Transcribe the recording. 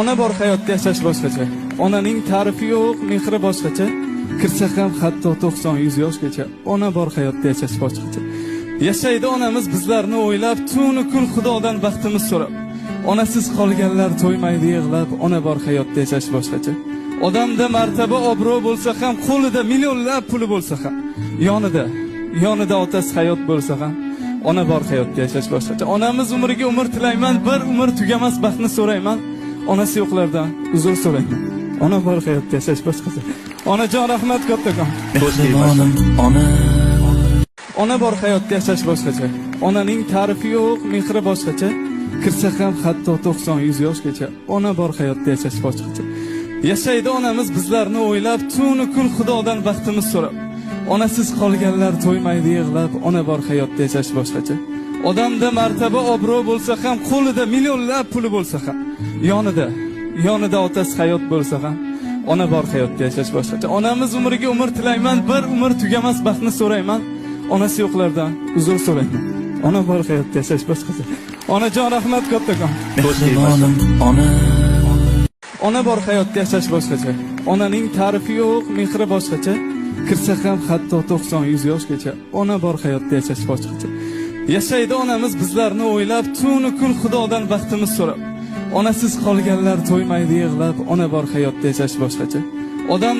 Ona bor hayotda yashash boshqacha. Onaning ta'rifi yo'q, mehri boshqacha. Kirsa ham hatto 90-100 yoshgacha. Ona bor hayotda yashash boshqacha. Yashaydi onamiz bizlarni o'ylab, tunu kun Xudodan baxtimiz so'rab. Onasiz qolganlar to'ymaydi yig'lab, ona bor hayotda yashash boshqacha. Odamda martaba, obro' bo'lsa ham, qo'lida millionlab puli bo'lsa ham, yonida otasi hayot bo'lsa ham, ona bor hayotda yashash boshqacha. Onamiz umriga umr tilayman, bir umr tugamas baxtni so'rayman. Onasi yo'qlardan uzr so'rayman. Ona bor hayotda yashash boshqacha. Onajon rahmat kattakon. Ona bor hayotda yashash boshqacha. Onaning ta'rifi yo'q, mehri boshqacha. Kirsa ham hatto 90-100 yoshgacha. Ona bor hayotda yashash boshqacha. Yashaydi onamiz bizlarni o'ylab, tunu kun Xudodan baxtimiz so'rab. Onasiz qolganlar to'ymaydi yig'lab, ona bor hayotda yashash boshqacha. Odamda martaba, obro' bo'lsa ham, qo'lida millionlab puli bo'lsa ham, yonida otasi hayot bo'lsa ham, ona bor hayotda yashash boshqacha. Onamiz umriga umr tilayman, bir umr tugamas baxtni so'rayman. Onasi yo'qlardan uzr so'rayman. Ona bor hayotda yashash boshqacha. Onajon rahmat kattakon. Ona bor hayotda yashash boshqacha. Onaning ta'rifi yo'q, mehri boshqacha. Kirsa ham hatto 90-100 yoshgacha. Ona bor hayotda yashash boshqacha. Yashaydi onamiz bizlarni o'ylab, tunu kun Xudodan baxtimiz so'rab. Onasiz qolganlar to'ymaydi yig'lab, ona bor hayotda yashash boshqacha. Odam